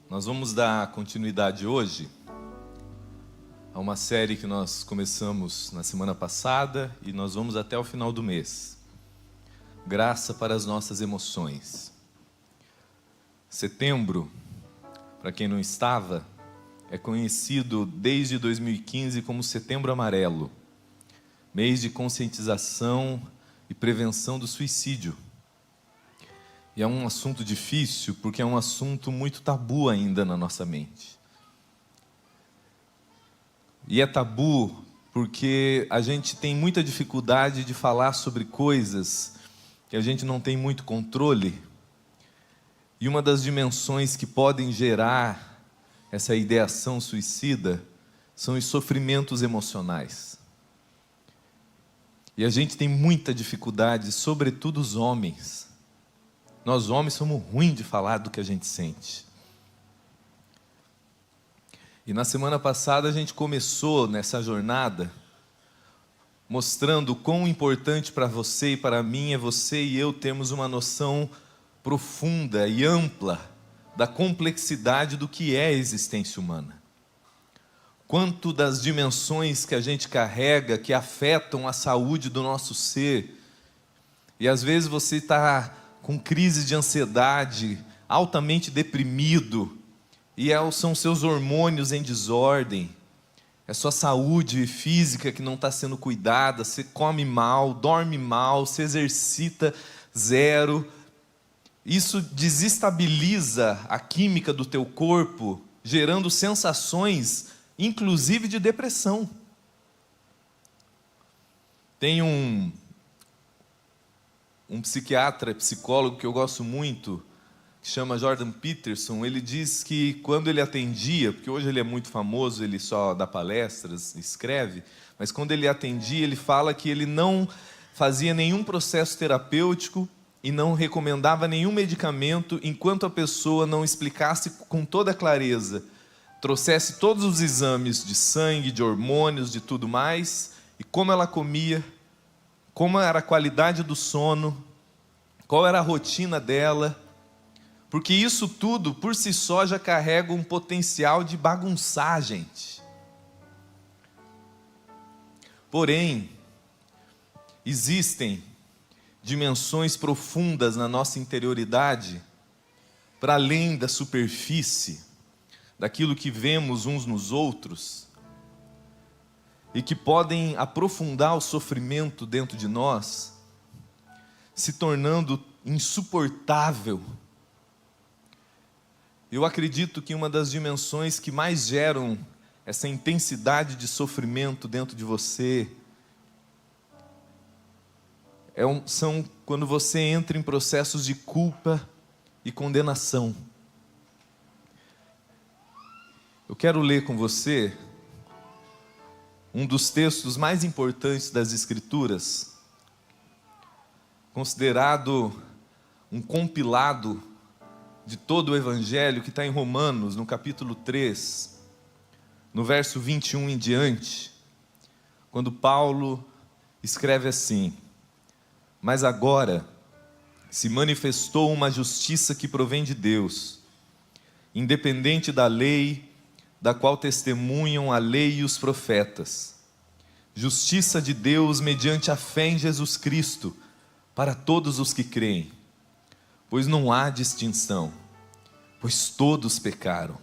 Nós vamos dar continuidade hoje a uma série que nós começamos na semana passada e nós vamos até o final do mês. Graça para as nossas emoções. Setembro, para quem não estava, é conhecido desde 2015 como Setembro Amarelo, mês de conscientização e prevenção do suicídio. E é um assunto difícil porque é um assunto muito tabu ainda na nossa mente. E é tabu porque a gente tem muita dificuldade de falar sobre coisas que a gente não tem muito controle. E uma das dimensões que podem gerar essa ideação suicida são os sofrimentos emocionais. E a gente tem muita dificuldade, sobretudo os homens. Nós homens somos ruins de falar do que a gente sente. E na semana passada a gente começou nessa jornada mostrando o quão importante para você e para mim é você e eu termos uma noção profunda e ampla da complexidade do que é a existência humana. Quanto das dimensões que a gente carrega que afetam a saúde do nosso ser. E às vezes você está com crise de ansiedade, altamente deprimido, e são seus hormônios em desordem, é sua saúde física que não está sendo cuidada, você come mal, dorme mal, se exercita zero. Isso desestabiliza a química do teu corpo, gerando sensações, inclusive de depressão. Tem um psiquiatra, psicólogo que eu gosto muito, que chama Jordan Peterson. Ele diz que quando ele atendia, porque hoje ele é muito famoso, ele só dá palestras, escreve, mas quando ele atendia, ele fala que ele não fazia nenhum processo terapêutico e não recomendava nenhum medicamento enquanto a pessoa não explicasse com toda clareza, trouxesse todos os exames de sangue, de hormônios, de tudo mais, e como ela comia, como era a qualidade do sono, qual era a rotina dela, porque isso tudo, por si só, já carrega um potencial de bagunçar a gente. Porém, existem dimensões profundas na nossa interioridade, para além da superfície, daquilo que vemos uns nos outros, e que podem aprofundar o sofrimento dentro de nós, se tornando insuportável. Eu acredito que uma das dimensões que mais geram essa intensidade de sofrimento dentro de você são quando você entra em processos de culpa e condenação. Eu quero ler com você um dos textos mais importantes das Escrituras, considerado um compilado de todo o Evangelho, que está em Romanos, no capítulo 3, no verso 21 em diante, quando Paulo escreve assim: mas agora se manifestou uma justiça que provém de Deus, independente da lei, da qual testemunham a lei e os profetas. Justiça de Deus mediante a fé em Jesus Cristo, para todos os que creem. Pois não há distinção, pois todos pecaram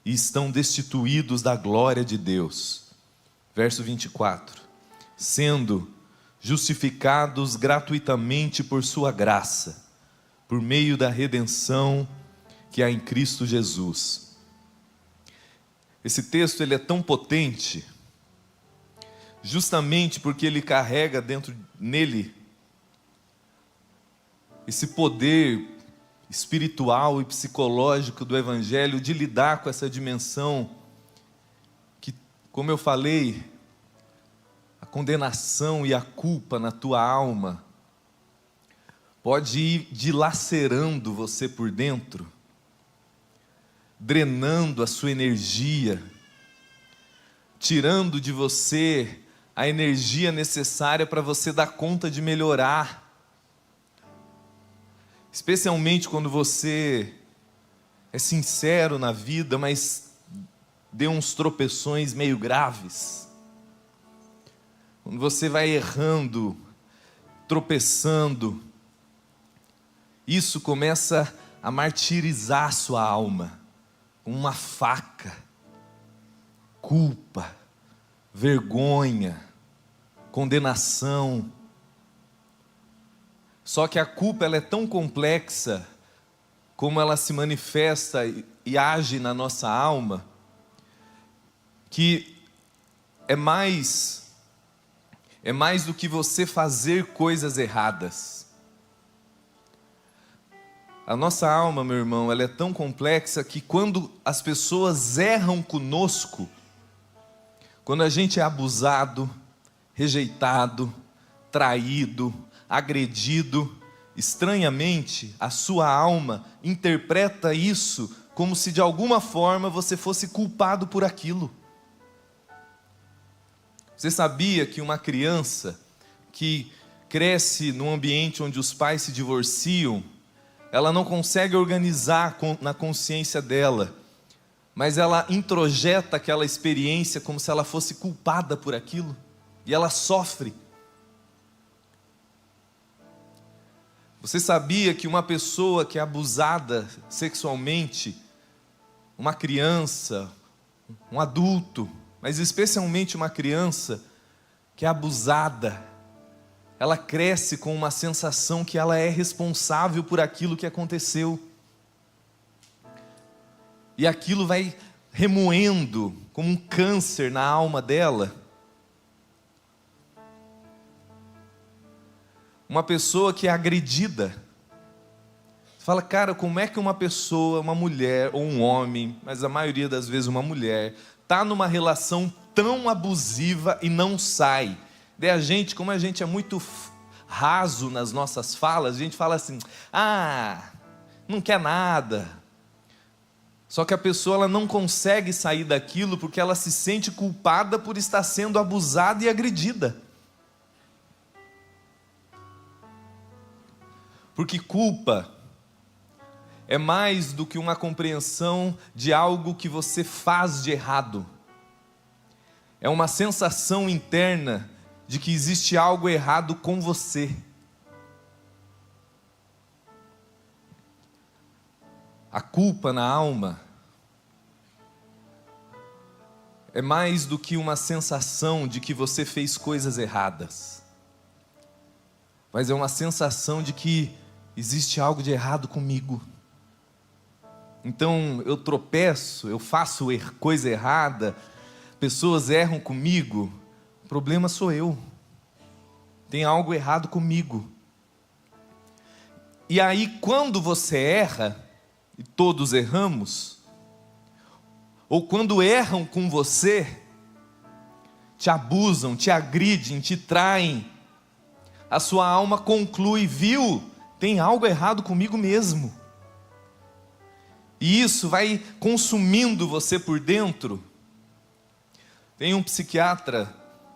e estão destituídos da glória de Deus. Verso 24. Sendo justificados gratuitamente por sua graça, por meio da redenção que há em Cristo Jesus. Esse texto ele é tão potente, justamente porque ele carrega dentro nele esse poder espiritual e psicológico do Evangelho de lidar com essa dimensão que, como eu falei, a condenação e a culpa na tua alma pode ir dilacerando você por dentro, drenando a sua energia, tirando de você a energia necessária para você dar conta de melhorar. Especialmente quando você é sincero na vida, mas deu uns tropeções meio graves. Quando você vai errando, tropeçando, isso começa a martirizar a sua alma, com uma faca, culpa, vergonha, condenação. Só que a culpa ela é tão complexa, como ela se manifesta e age na nossa alma, que é mais do que você fazer coisas erradas. A nossa alma, meu irmão, ela é tão complexa que quando as pessoas erram conosco, quando a gente é abusado, rejeitado, traído, agredido, estranhamente, a sua alma interpreta isso como se de alguma forma você fosse culpado por aquilo. Você sabia que uma criança que cresce num ambiente onde os pais se divorciam, ela não consegue organizar na consciência dela, mas ela introjeta aquela experiência como se ela fosse culpada por aquilo, e ela sofre. Você sabia que uma pessoa que é abusada sexualmente, uma criança, um adulto, mas especialmente uma criança que é abusada, ela cresce com uma sensação que ela é responsável por aquilo que aconteceu. E aquilo vai remoendo como um câncer na alma dela. Uma pessoa que é agredida. Você fala, cara, como é que uma pessoa, uma mulher ou um homem, mas a maioria das vezes uma mulher, está numa relação tão abusiva e não sai? Daí a gente, como a gente é muito raso nas nossas falas, a gente fala assim, não quer nada. Só que a pessoa ela não consegue sair daquilo porque ela se sente culpada por estar sendo abusada e agredida. Porque culpa é mais do que uma compreensão de algo que você faz de errado. É uma sensação interna de que existe algo errado com você. A culpa na alma é mais do que uma sensação de que você fez coisas erradas, mas é uma sensação de que existe algo de errado comigo. Então eu tropeço, eu faço coisa errada, pessoas erram comigo, o problema sou eu, tem algo errado comigo. E aí quando você erra, e todos erramos, ou quando erram com você, te abusam, te agridem, te traem, a sua alma conclui, viu, tem algo errado comigo mesmo. E isso vai consumindo você por dentro. Tem um psiquiatra,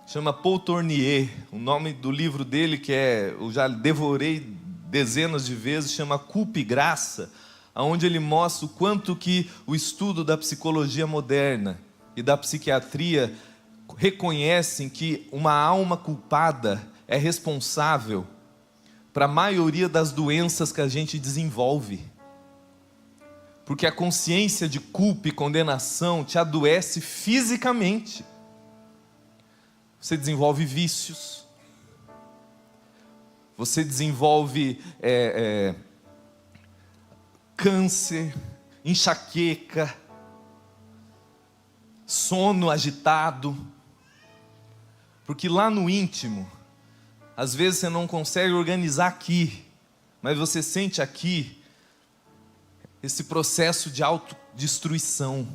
chama Paul Tournier, o nome do livro dele, que eu já devorei dezenas de vezes, chama Culpa e Graça, onde ele mostra o quanto que o estudo da psicologia moderna e da psiquiatria reconhecem que uma alma culpada é responsável para a maioria das doenças que a gente desenvolve. Porque a consciência de culpa e condenação te adoece fisicamente. Você desenvolve vícios. Você desenvolve câncer, enxaqueca, sono agitado. Porque lá no íntimo, às vezes você não consegue organizar aqui, mas você sente aqui esse processo de autodestruição.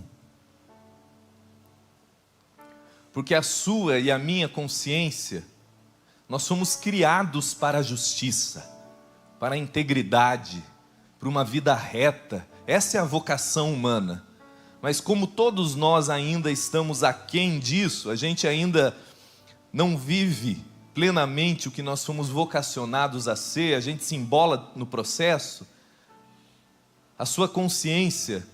Porque a sua e a minha consciência, nós somos criados para a justiça, para a integridade, para uma vida reta. Essa é a vocação humana. Mas como todos nós ainda estamos aquém disso, a gente ainda não vive plenamente o que nós fomos vocacionados a ser, a gente se embola no processo, a sua consciência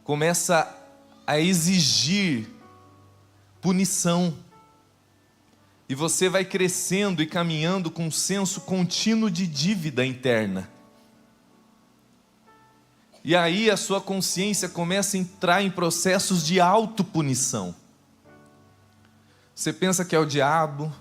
começa a exigir punição. E você vai crescendo e caminhando com um senso contínuo de dívida interna. E aí a sua consciência começa a entrar em processos de autopunição. Você pensa que é o diabo,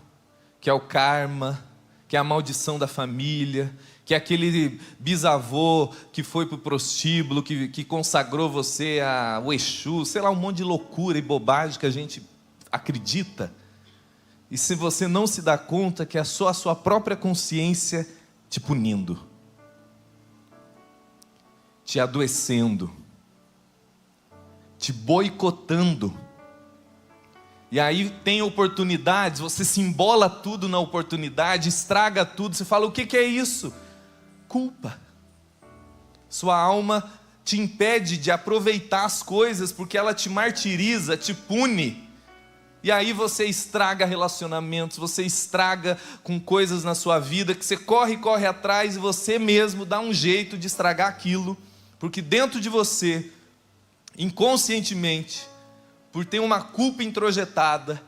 que é o karma, que é a maldição da família, que é aquele bisavô que foi para o prostíbulo, que consagrou você ao Exu, sei lá, um monte de loucura e bobagem que a gente acredita. E se você não se dá conta que é só a sua própria consciência te punindo, te adoecendo, te boicotando. E aí tem oportunidades, você se embola tudo na oportunidade, estraga tudo, você fala, o que é isso? Culpa. Sua alma te impede de aproveitar as coisas, porque ela te martiriza, te pune. E aí você estraga relacionamentos, você estraga com coisas na sua vida, que você corre atrás e você mesmo dá um jeito de estragar aquilo, porque dentro de você, inconscientemente, por ter uma culpa introjetada,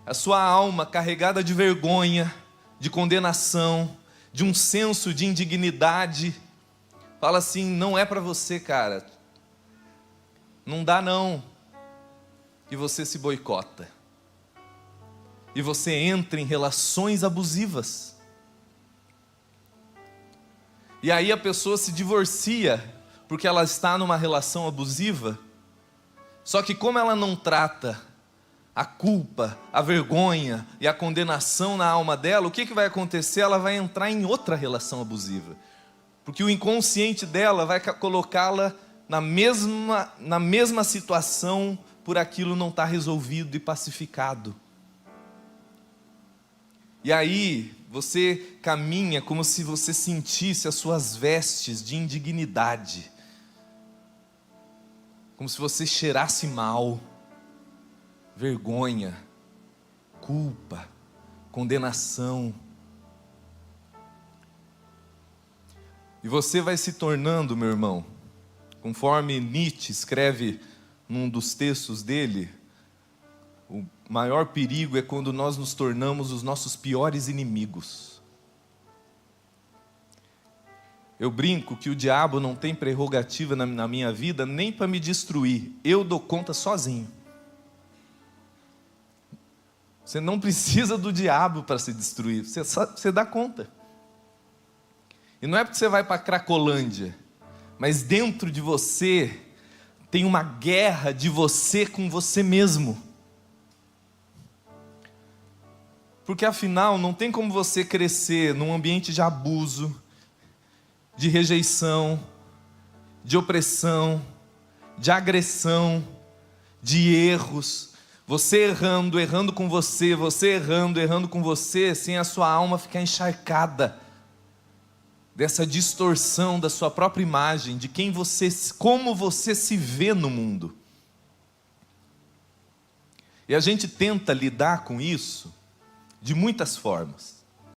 a sua alma carregada de vergonha, de condenação, de um senso de indignidade, fala assim, não é para você, cara, não dá não, e você se boicota, e você entra em relações abusivas, e aí a pessoa se divorcia, porque ela está numa relação abusiva. Só que como ela não trata a culpa, a vergonha e a condenação na alma dela, o que vai acontecer? Ela vai entrar em outra relação abusiva. Porque o inconsciente dela vai colocá-la na mesma situação por aquilo não estar resolvido e pacificado. E aí você caminha como se você sentisse as suas vestes de indignidade. Como se você cheirasse mal, vergonha, culpa, condenação. E você vai se tornando, meu irmão, conforme Nietzsche escreve num dos textos dele, o maior perigo é quando nós nos tornamos os nossos piores inimigos. Eu brinco que o diabo não tem prerrogativa na minha vida nem para me destruir. Eu dou conta sozinho. Você não precisa do diabo para se destruir. Você dá conta. E não é porque você vai para a Cracolândia, mas dentro de você tem uma guerra de você com você mesmo. Porque afinal não tem como você crescer num ambiente de abuso, de rejeição, de opressão, de agressão, de erros, você errando com você errando com você, sem a sua alma ficar encharcada dessa distorção da sua própria imagem, de como você se vê no mundo. E a gente tenta lidar com isso de muitas formas.